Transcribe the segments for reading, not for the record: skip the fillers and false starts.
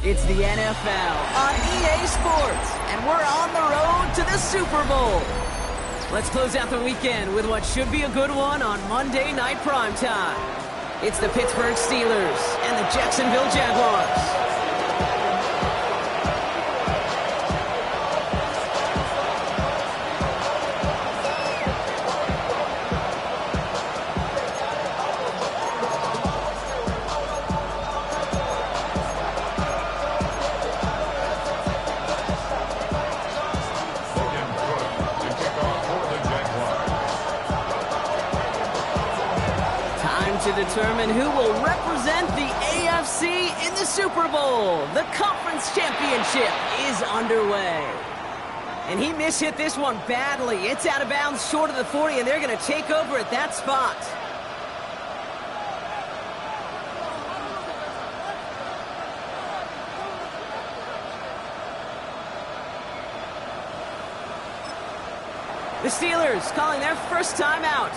It's the NFL on EA Sports, and we're on the road to the Super Bowl. Let's close out the weekend with what should be a good one on Monday Night Primetime. It's the Pittsburgh Steelers and the Jacksonville Jaguars. To determine who will represent the AFC in the Super Bowl. The conference championship is underway. And he mishit this one badly. It's out of bounds short of the 40, and they're going to take over at that spot. The Steelers calling their first time out.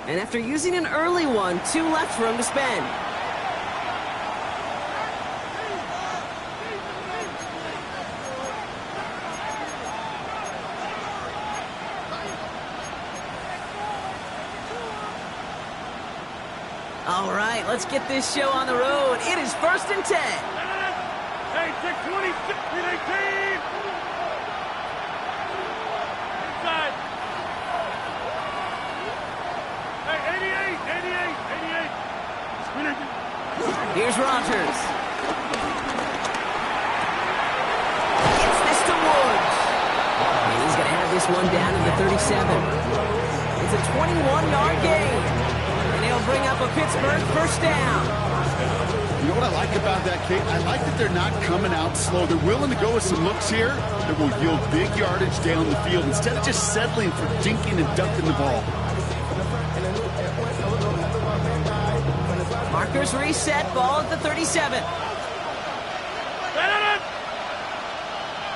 And after using an early one, 2 left for him to spend. All right, let's get this show on the road. It is 1st and 10. Hey, 620, 18. Inside. Here's Rodgers. Gets this to Woods. And he's going to have this one down in the 37. It's a 21-yard gain. And he'll bring up a Pittsburgh first down. You know what I like about that, Kate? I like that they're not coming out slow. They're willing to go with some looks here that will yield big yardage down the field instead of just settling for dinking and dunking the ball. Markers reset, ball at the 37.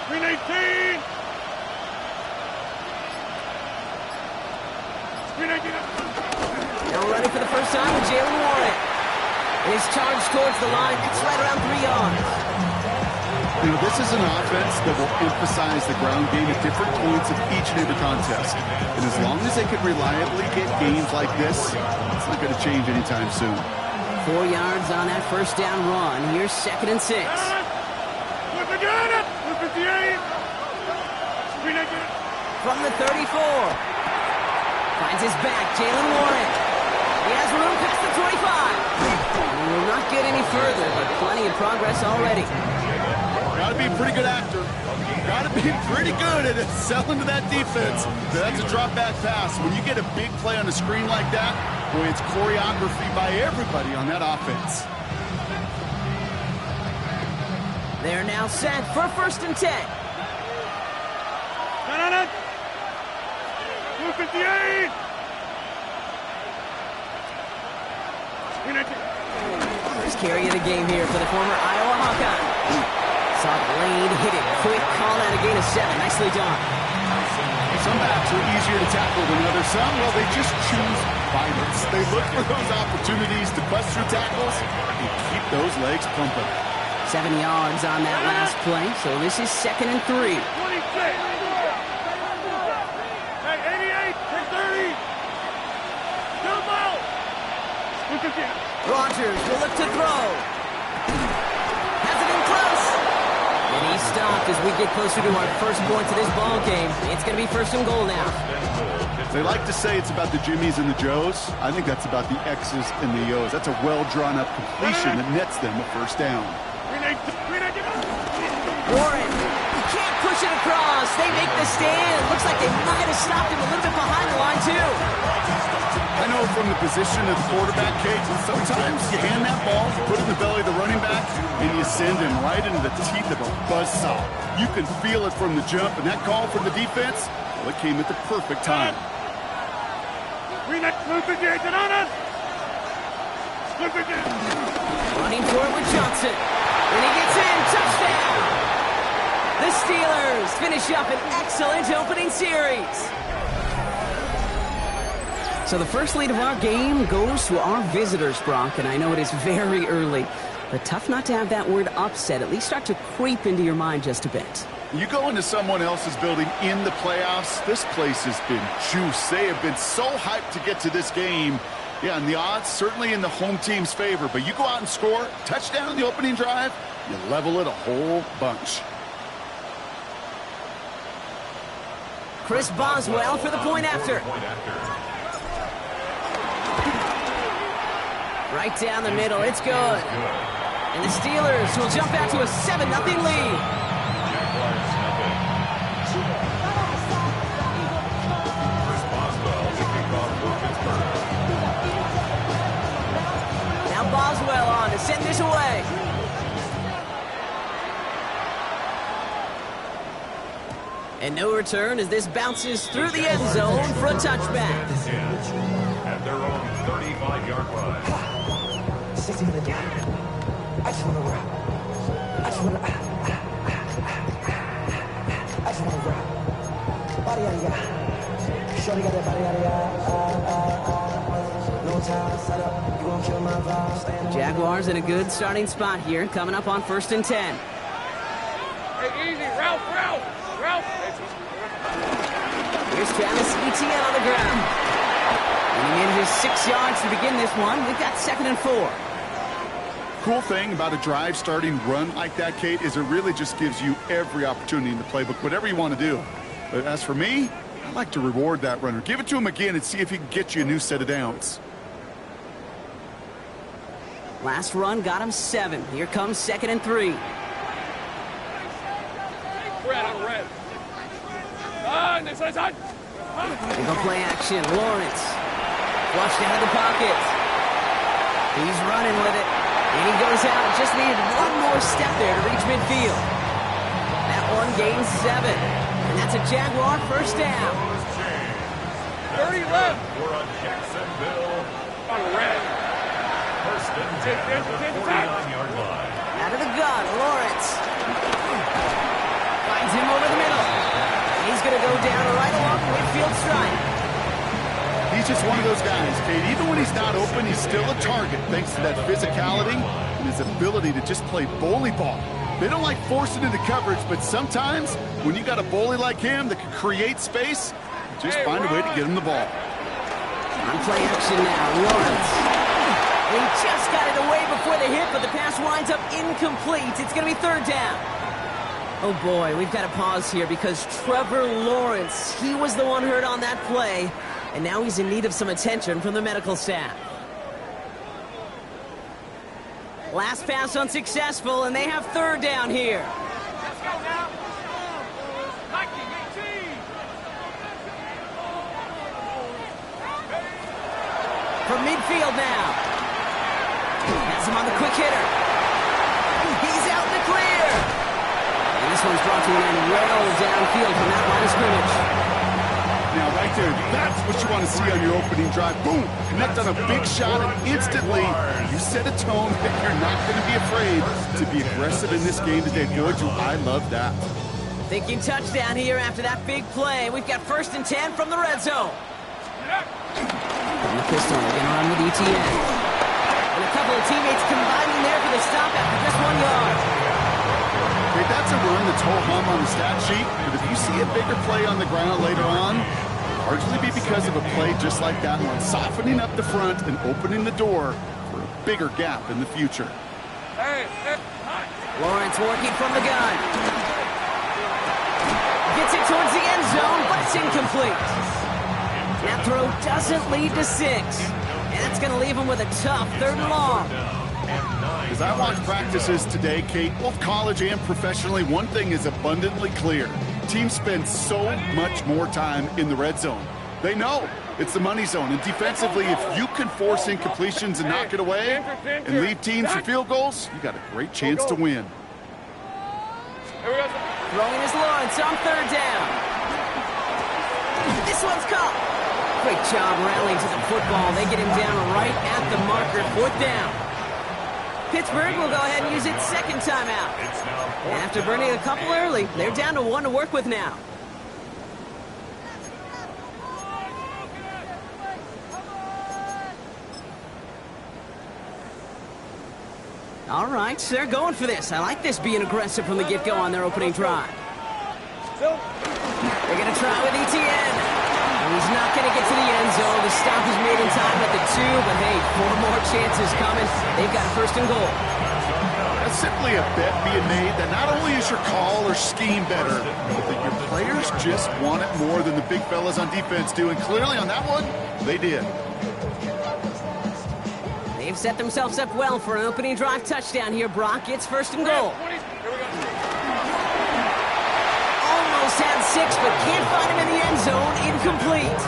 Green 18. Green 18. Now running for the first time with Jaylen Warren. And he's charged towards the line. It's right around 3 yards. You know, this is an offense that will emphasize the ground game at different points of each and every contest. And as long as they can reliably get gains like this, it's not going to change anytime soon. 4 yards on that first down run. Here's 2nd and 6. Look again! Look at the 8. From the 34. Finds his back, Jaylen Warren. He has room past the 25. He will not get any further, but plenty of progress already. Got to be a pretty good actor. Got to be pretty good at selling to that defense. That's a drop back pass. When you get a big play on a screen like that, boy, it's choreography by everybody on that offense. They're now set for 1st and 10. 258. First carry of the game here for the former Iowa Hawkeye. Saw Blade hit it quick, call out a gain of 7. Nicely done. Some backs are easier to tackle than others. Some, well, they just choose violence. They look for those opportunities to bust through tackles and keep those legs pumping. 7 yards on that last play, so this is 2nd and 3. 26. Hey, 88, 30. Jump out. Look at you. Rodgers will look to throw. Has it in close. And he stopped as we get closer to our first point to this ball game. It's going to be 1st and goal now. They like to say it's about the Jimmies and the Joes. I think that's about the X's and the O's. That's a well-drawn-up completion that nets them a first down. Warren, he can't push it across. They make the stand. It looks like they might have stopped him a little bit behind the line, too. I know from the position of the quarterback, Kate, sometimes you hand that ball, put it in the belly of the running back, and you send him right into the teeth of a buzzsaw. You can feel it from the jump, and that call from the defense, well, it came at the perfect time. Running for it with Johnson. And he gets in. Touchdown! The Steelers finish up an excellent opening series. So the first lead of our game goes to our visitors, Brock, and I know it is very early. But tough not to have that word upset at least start to creep into your mind just a bit. You go into someone else's building in the playoffs, this place has been juice. They have been so hyped to get to this game. Yeah, and the odds certainly in the home team's favor. But you go out and score, touchdown in the opening drive, you level it a whole bunch. Chris Boswell for the point after. Right down the middle, it's good. And the Steelers will jump out to a 7-0 lead. Now Boswell on to send this away. And no return as this bounces through the end zone for a touchback. At their own 35-yard line. 60 for the game. I just want to rap. I just want to. I just want to rap. Body yada yada. Shorty got that body yada yada. No time set up. You won't kill my vibe. Jaguars in a good starting spot here, coming up on 1st and 10. Hey, easy, Ralph. Here's Travis Etienne on the ground. Getting in just 6 yards to begin this one. We've got 2nd and 4. Cool thing about a drive starting run like that, Kate, is it really just gives you every opportunity in the playbook, whatever you want to do. But as for me, I like to reward that runner. Give it to him again and see if he can get you a new set of downs. Last run got him 7. Here comes 2nd and 3. Red. They go play action. Lawrence. Flushed out of the pocket. He's running with it. And he goes out. Just needed one more step there to reach midfield. That one gains 7. And that's a Jaguar first down. 30 left. We're on Jacksonville. On red. First and 10 at the 49-yard line. Out of the gun, Lawrence. Finds him over the middle. He's going to go down right along the midfield stripe. He's just one of those guys, Kate. Even when he's not open, he's still a target thanks to that physicality and his ability to just play bully ball. They don't like forcing into coverage, but sometimes when you got a bully like him that can create space, just find a way to get him the ball. On play action now, Lawrence. He just got it away before the hit, but the pass winds up incomplete. It's going to be 3rd down. Oh boy, we've got to pause here because Trevor Lawrence, he was the one hurt on that play, and now he's in need of some attention from the medical staff. Last pass unsuccessful, and they have 3rd down here. Let's go now. From midfield now. Has him on the quick hitter. He's out in the clear. And this one's brought to an end well downfield from that line of scrimmage. Now, right there, that's what you want to see on your opening drive. Boom! Connect on a big shot, and instantly you set a tone that you're not going to be afraid to be aggressive in this game today. Boy, do I love that. Thinking touchdown here after that big play. We've got 1st and 10 from the red zone. And the pistol, they're going to run with Etienne. And a couple of teammates combining there for the stop after just 1 yard. Okay, that's a run that's whole hum on the stat sheet, but if you see a bigger play on the ground later on, largely be because of a play just like that one, softening up the front and opening the door for a bigger gap in the future. Lawrence working from the gun. Gets it towards the end zone, but it's incomplete. That throw doesn't lead to 6. And that's going to leave him with a tough 3rd and long. As I watch practices today, Kate, both college and professionally, one thing is abundantly clear. Teams spend so much more time in the red zone. They know it's the money zone. And defensively, if you can force incompletions and knock it away and leave teams for field goals, you got a great chance to win. Throwing is Lawrence on 3rd down. This one's caught. Great job rallying to the football. They get him down right at the marker, 4th down. Pittsburgh will go ahead and use its 2nd timeout. And after burning a couple early, they're down to 1 to work with now. All right, so they're going for this. I like this being aggressive from the get-go on their opening drive. They're going to try with Etienne. He's not going to get to the end zone. The stop is made in time at the 2, but hey, 4 more chances coming. They've got first and goal. That's simply a bet being made that not only is your call or scheme better, but that your players just want it more than the big fellas on defense do. And clearly on that one, they did. They've set themselves up well for an opening drive touchdown here, Brock. It's first and goal. Almost had 6, but can't find him in the end zone. Incomplete.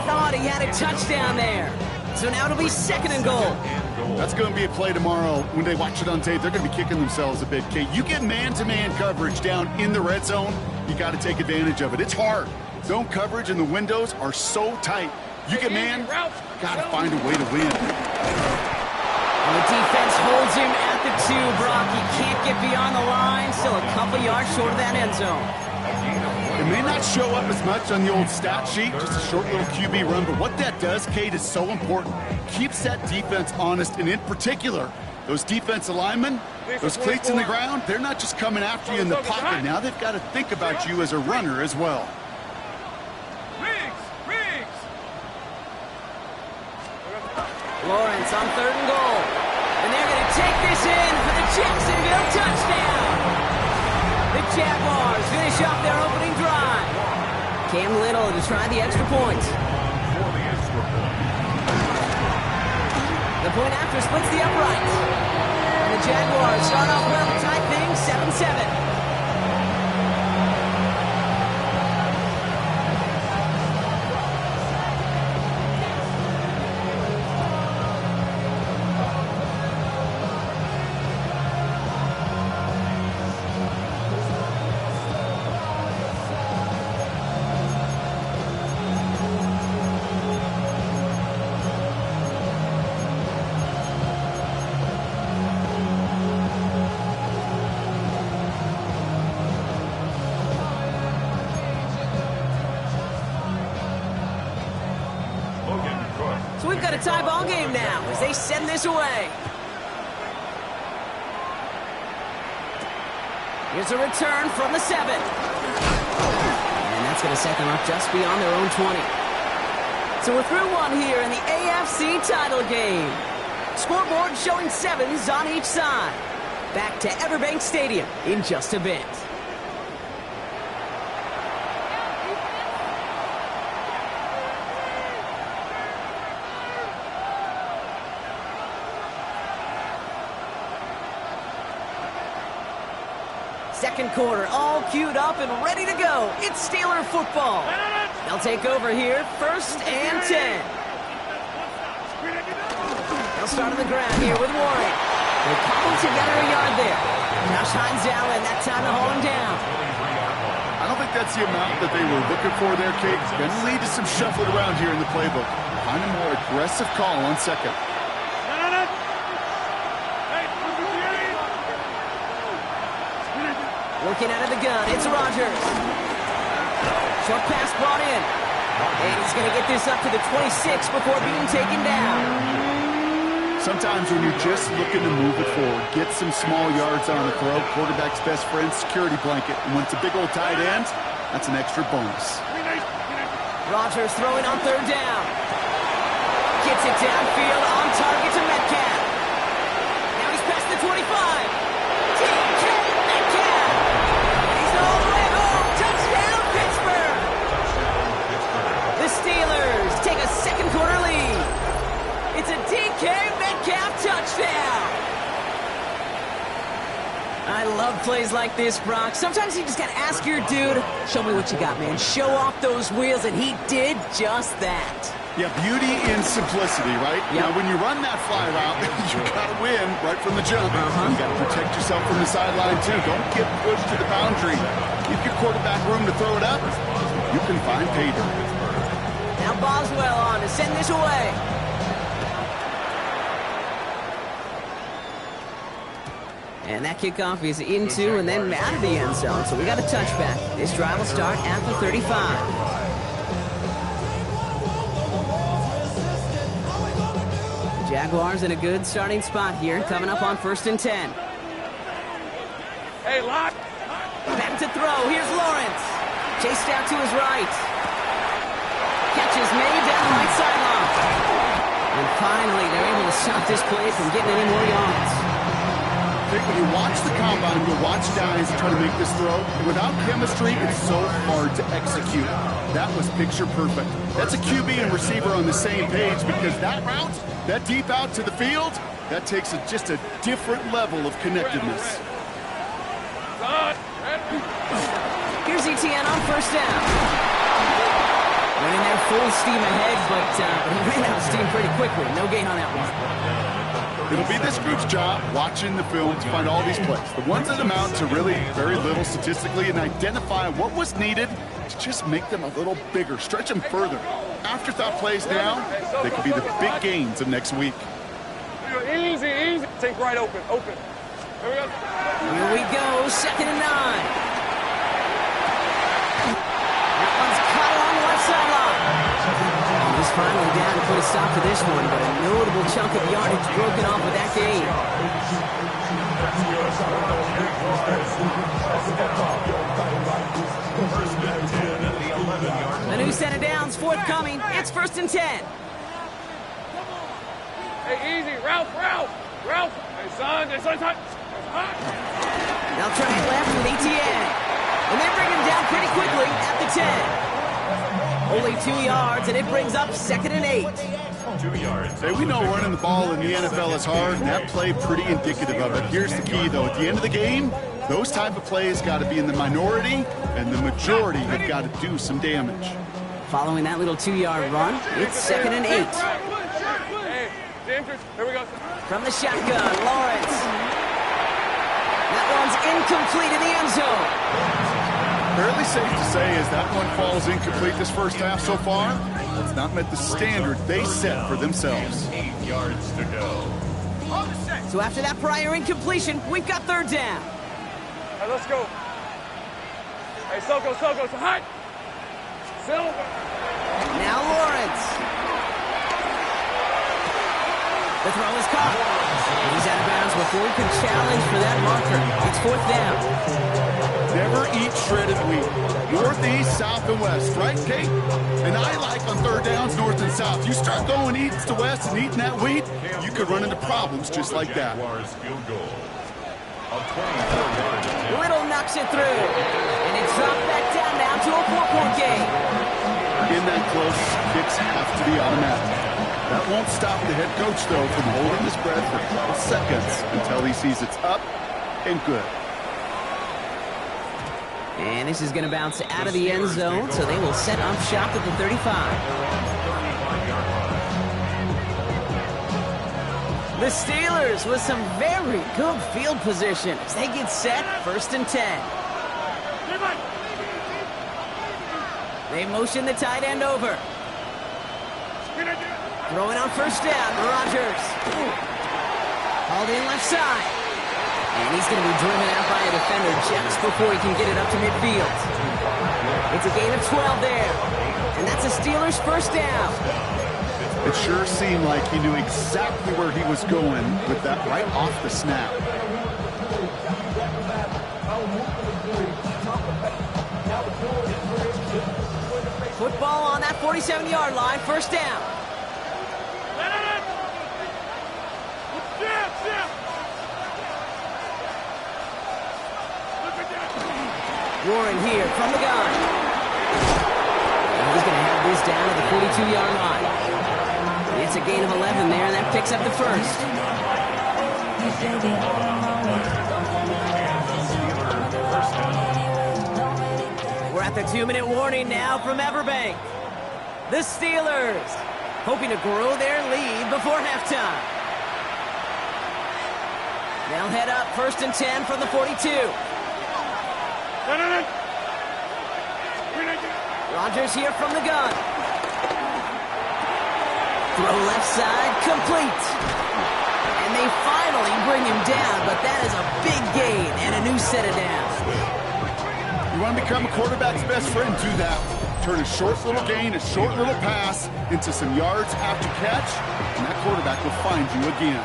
Thought he had a touchdown there. So now it'll be second and goal. That's going to be a play tomorrow. When they watch it on tape, they're going to be kicking themselves a bit, Kate. You get man-to-man coverage down in the red zone, you got to take advantage of it. It's hard. Zone coverage and the windows are so tight. You get man, got to find a way to win. And the defense holds him at the 2, Brock. He can't get beyond the line. Still a couple yards short of that end zone. It may not show up as much on the old stat sheet, just a short little QB run, but what that does, Kate, is so important. Keeps that defense honest, and in particular, those defensive linemen, those cleats in the ground, they're not just coming after you in the pocket. Now they've got to think about you as a runner as well. Lawrence on third and goal. And they're going to take this in for the Jacksonville touchdown. The Jaguars finish off their opening drive. Cam Little to try the extra point. The point after splits the upright. And the Jaguars start off well, tie things 7-7. So we've got a tie ball game now as they send this away. Here's a return from the 7. And that's going to set them up just beyond their own 20. So we're through one here in the AFC title game. Scoreboard showing 7s on each side. Back to Everbank Stadium in just a bit. Second quarter, all queued up and ready to go. It's Steeler football. They'll take over here, 1st and 10. They'll start on the ground here with Warren. They cobble together a yard there. Josh Hines Allen, that time to haul him down. I don't think that's the amount that they were looking for there, Kate. Going to lead to some shuffling around here in the playbook. Find a more aggressive call on second. Working out of the gun, it's Rodgers. Short pass brought in. And he's going to get this up to the 26 before being taken down. Sometimes when you're just looking to move it forward, get some small yards on the throw, quarterback's best friend, security blanket. And when it's a big old tight end, that's an extra bonus. Rodgers throwing on third down. Gets it downfield, on target to Metcalf. Now he's past the 25. DK Metcalf. He's all the way home. Touchdown, Pittsburgh. The Steelers take a second quarter lead. It's a DK Metcalf touchdown. I love plays like this, Brock. Sometimes you just got to ask your dude, show me what you got, man. Show off those wheels, and he did just that. Yeah, beauty in simplicity, right? Yep. Now, when you run that fly route, you got to win right from the jump. You got to protect yourself from the sideline, too. Don't get pushed to the boundary. Give your quarterback room to throw it up. You can find pay dirt. Now Boswell on to send this away. And that kickoff is into and then out of the end zone. So we got a touchback. This drive will start at the 35. Jaguars in a good starting spot here, coming up on 1st and 10. Hey, lock. Back to throw. Here's Lawrence. Chased out to his right. Catch is made down the right sideline. And finally, they're able to stop this play from getting any more yards. When you watch the combine, you watch guys try to make this throw. Without chemistry, it's so hard to execute. That was picture perfect. That's a QB and receiver on the same page because that route, that deep out to the field, that takes just a different level of connectedness. Here's ETN on 1st down. Running there full steam ahead, but he ran out of steam pretty quickly. No gain on that one. It'll be this group's job watching the film to find all these plays. The ones that amount to really very little statistically and identify what was needed to just make them a little bigger, stretch them further. Afterthought plays now, they could be the big gains of next week. Easy, easy. Take right open, open. Here we go. Here we go, 2nd and 9. That one's caught along the left sideline. He's finally down to put a stop to this one, but a notable chunk of yardage broken off with that gain. A new set of downs forthcoming. It's 1st and 10. Hey, easy. Ralph. Hey, son. They'll try it left with ETN. And they bring him down pretty quickly at the 10. Only 2 yards, and it brings up 2nd and 8. 2 yards. Hey, we know running the ball in the NFL is hard. That play pretty indicative of it. Here's the key, though. At the end of the game, those type of plays got to be in the minority, and the majority have got to do some damage. Following that little 2-yard run, it's 2nd and 8. Hey, Andrews. Here we go. From the shotgun, Lawrence. That one's incomplete in the end zone. Fairly safe to say as that one falls incomplete this first half so far, it's not met the standard they set for themselves. 8 yards to go. So after that prior incompletion, we've got 3rd down. All right, let's go. Hey, Soko, so hot. Silver. Now Lawrence. The throw is caught. He's out of bounds before he can challenge for that marker. It's 4th down. Never eat shredded wheat. North, east, south, and west, right, Kate? And I like on 3rd downs, north and south. You start going east to west and eating that wheat, you could run into problems just like that. Jaguars field goal. A 24-yard attempt. Little knocks it through. And it's dropped back down now to a 4-point game. In that close, kicks have to be automatic. That won't stop the head coach, though, from holding his breath for 12 seconds until he sees it's up and good. And this is going to bounce out of the end zone, so they will set up shop at the 35. The Steelers with some very good field position as they get set, 1st and 10. They motion the tight end over. Throwing on 1st down, Rodgers. Hauled in left side. And he's going to be driven out by a defender just before he can get it up to midfield. It's a gain of 12 there. And that's a Steelers 1st down. It sure seemed like he knew exactly where he was going with that right off the snap. Football on that 47-yard line, 1st down. Warren here from the gun. And he's going to have this down at the 42-yard line. It's a gain of 11 there, and that picks up the 1st. We're at the 2-minute warning now from Everbank. The Steelers hoping to grow their lead before halftime. They'll head up 1st and 10 from the 42. Rodgers here from the gun. Throw left side, complete. And they finally bring him down, but that is a big gain and a new set of downs. You want to become a quarterback's best friend? Do that. Turn a short little gain, a short little pass into some yards after catch. and that quarterback will find you again.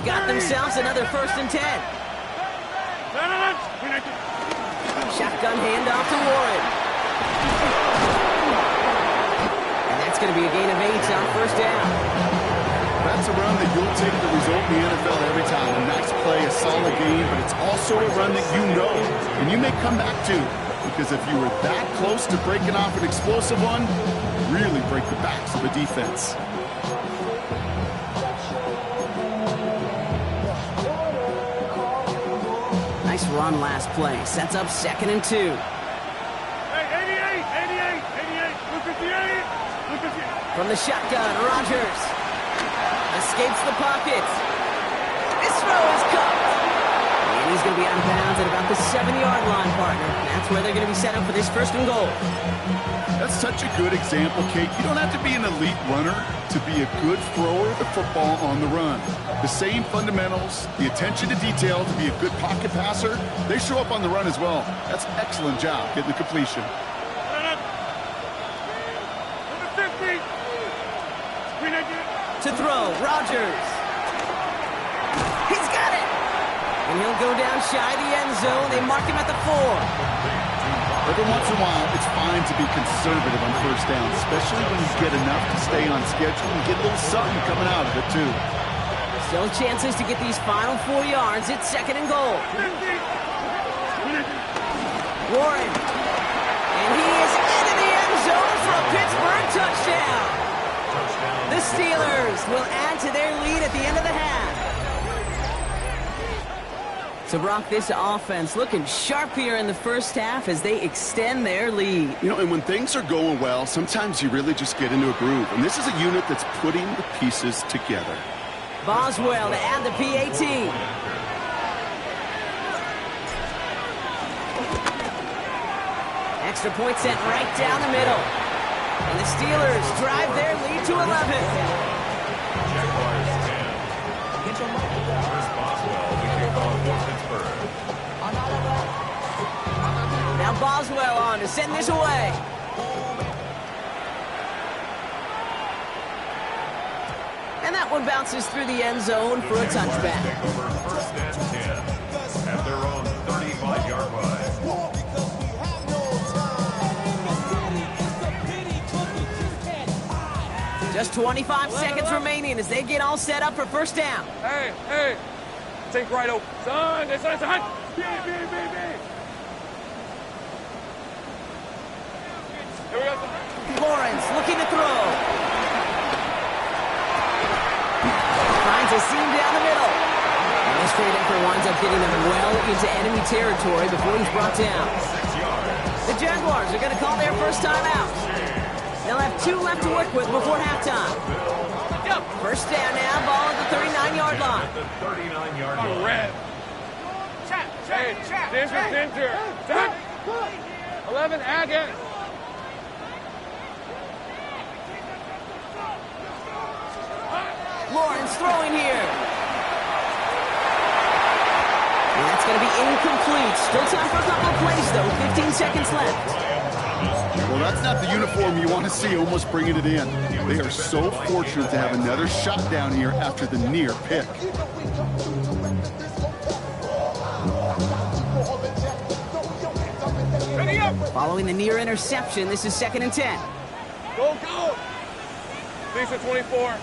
Got themselves another 1st and 10. Shotgun handoff to Warren. And that's going to be a gain of 8 on 1st down. That's a run that you'll take the result in the NFL every time. A nice play, a solid game, but it's also a run that you know and you may come back to. Because if you were that close to breaking off an explosive one, really break the backs of a defense. Nice run last play. Sets up 2nd and 2. Hey, 88, 88, 88, look 58, look 58. From the shotgun, Rodgers escapes the pocket. This throw is caught. And he's going to be out of bounds at about the 7-yard line, partner. That's where they're going to be set up for this 1st and goal. That's such a good example, Kate. You don't have to be an elite runner to be a good thrower of the football on the run. The same fundamentals, the attention to detail to be a good pocket passer, they show up on the run as well. That's an excellent job getting the completion. To throw, Rodgers. He's got it. And he'll go down shy of the end zone. They mark him at the 4. Every once in a while, it's fine to be conservative on 1st down, especially when you get enough to stay on schedule and get a little something coming out of it, too. Still chances to get these final 4 yards. It's 2nd and goal. Warren. And he is into the end zone for a Pittsburgh touchdown. The Steelers will add to their lead at the end of the half. So, Brock, this offense looking sharp here in the 1st half as they extend their lead. You know, and when things are going well, sometimes you really just get into a groove. And this is a unit that's putting the pieces together. Boswell to add the PAT. Extra point sent right down the middle. And the Steelers drive their lead to 11. Now Boswell on to send this away. And that one bounces through the end zone for a touchback. Over 1st and 10 at their own 35-yard line. Just 25 seconds remaining as they get all set up for 1st down. Hey, hey, take right open. Son, it's a hunt. B. Here we go. Lawrence looking to throw. Finds a seam down the middle. And this straight effort winds up getting them well into enemy territory before he's brought down. The Jaguars are going to call their 1st timeout. They'll have 2 left to work with before halftime. 1st down now, ball at the 39-yard line. The 39-yard line. Red. Hey, Ginger. 11, Agate. Lawrence throwing here. And that's going to be incomplete. Still time for a couple of plays, though. 15 seconds left. Well, that's not the uniform you want to see almost bringing it in. They are so fortunate to have another shot down here after the near pick. Following the near interception, this is 2nd and 10. Go. Decent 24.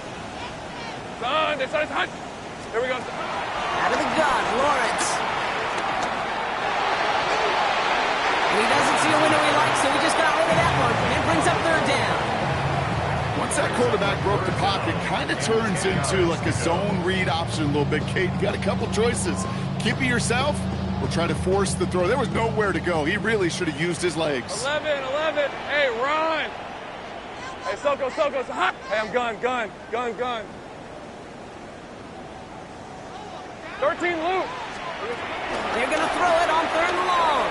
Son, it's hot. Here we go. Out of the gun, Lawrence. And he doesn't see a window he likes, so he just got rid of that one. And it brings up 3rd down. Once that quarterback broke the pocket, kind of turns into like a zone read option a little bit, Kate. You got a couple choices. Keep it yourself or try to force the throw. There was nowhere to go. He really should have used his legs. 11. Hey, run. Hey, Soko. Hot. Hey, I'm gun. 13 loop. They're going to throw it on 3rd and long.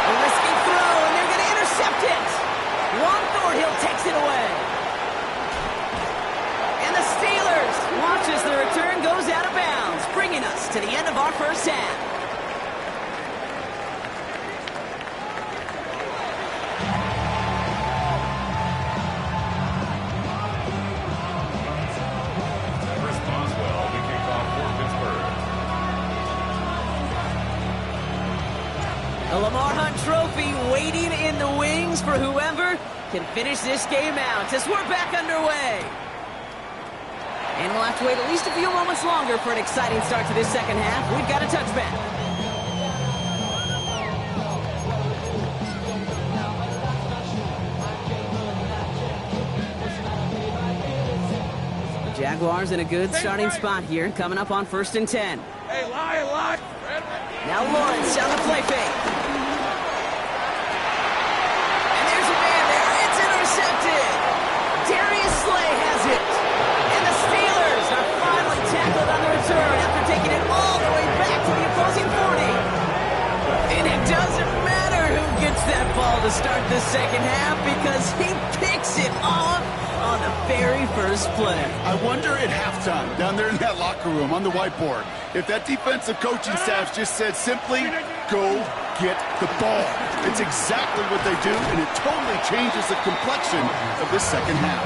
A risky throw. Juan Thornhill takes it away. And the Steelers watch as the return goes out of bounds, bringing us to the end of our first half. Chris Boswell, the kickoff for Pittsburgh. The Lamar Hunt Trophy waiting in the wings for whoever can finish this game out as we're back underway. And we'll have to wait at least a few moments longer for an exciting start to this second half. We've got a touchback. The Jaguars in a good starting spot here, coming up on 1st and 10. Hey, lie. Now Lawrence on the play fake. And there's a man there. It's intercepted. Darius Slay has it. And the Steelers are finally tackled on the return after taking it all the way back to the opposing 40. And it doesn't matter who gets that ball to start the second half because he picks it off on the very first play. I wonder at halftime, down there in that locker room on the whiteboard, if that defensive coaching staff just said simply, go get the ball. It's exactly what they do, and it totally changes the complexion of this second half.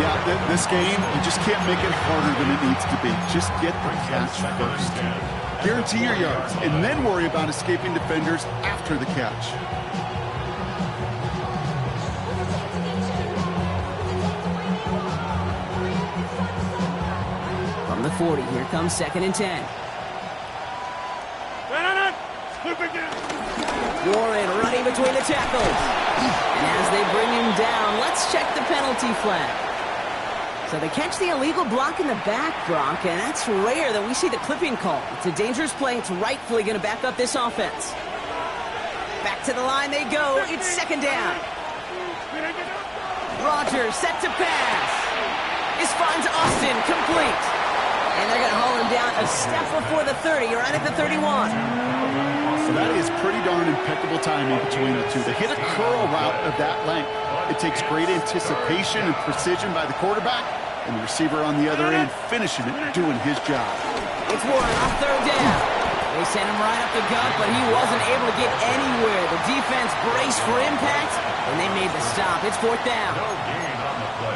Yeah, this game, you just can't make it harder than it needs to be. Just get the catch first. Guarantee your yards, and then worry about escaping defenders after the catch. From the 40, here comes 2nd and 10. Warren running between the tackles. And as they bring him down, let's check the penalty flag. So they catch the illegal block in the back, Brock, and that's rare that we see the clipping call. It's a dangerous play. It's rightfully going to back up this offense. Back to the line they go. It's 2nd down. Rodgers set to pass. This finds Austin complete. And they're going to haul him down a step before the 30, right at the 31. So that is pretty darn impeccable timing between the two. They hit a curl route of that length. It takes great anticipation and precision by the quarterback, and the receiver on the other end finishing it, doing his job. It's Warren on 3rd down. They sent him right up the gut, but he wasn't able to get anywhere. The defense braced for impact, and they made the stop. It's 4th down.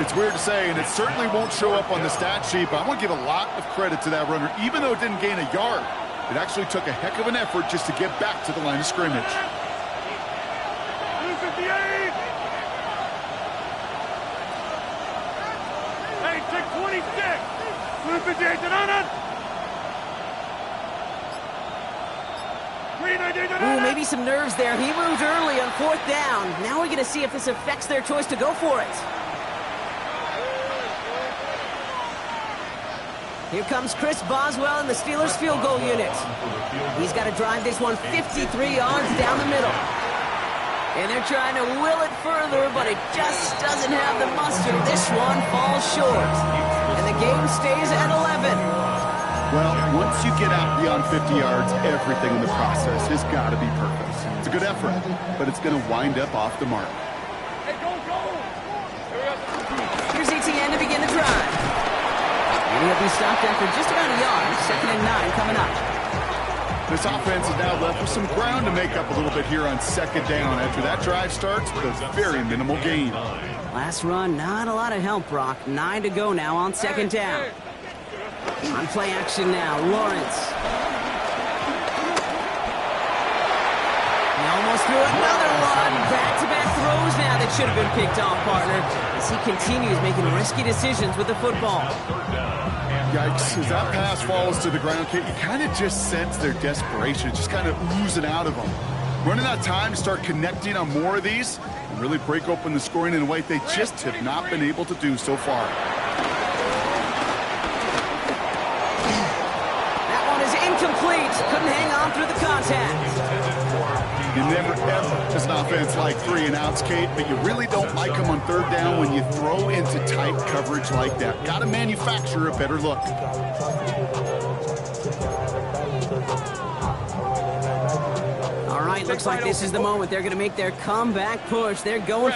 It's weird to say, and it certainly won't show up on the stat sheet, but I want to give a lot of credit to that runner. Even though it didn't gain a yard, it actually took a heck of an effort just to get back to the line of scrimmage. Hey, check 26. Ooh, maybe some nerves there. He moved early on 4th down. Now we're going to see if this affects their choice to go for it. Here comes Chris Boswell in the Steelers field goal unit. He's got to drive this one 53 yards down the middle. And they're trying to will it further, but it just doesn't have the muster. This one falls short. And the game stays at 11. Well, once you get out beyond 50 yards, everything in the process has got to be perfect. It's a good effort, but it's going to wind up off the mark. Hey, go! Here's ETN to begin the drive. And he'll be stopped after just about a yard. 2nd and 9 coming up. This offense is now left with some ground to make up a little bit here on 2nd down. After that drive starts with a very minimal gain. Last run, not a lot of help, Brock. 9 to go now on 2nd down. On play action now, Lawrence. He almost threw another one. Back-to-back throws now that should have been picked off, partner, as he continues making risky decisions with the football. Yikes, as that pass falls to the ground, Kate, you kind of just sense their desperation, just kind of oozing out of them. Running out of time to start connecting on more of these and really break open the scoring in a way they just have not been able to do so far. That one is incomplete. Couldn't hang on through the contact. You never, ever, as an offense, like 3 and outs, Kate, but you really don't like them on 3rd down when you throw into tight coverage like that. Got to manufacture a better look. All right, looks like this is the moment they're going to make their comeback push. They're going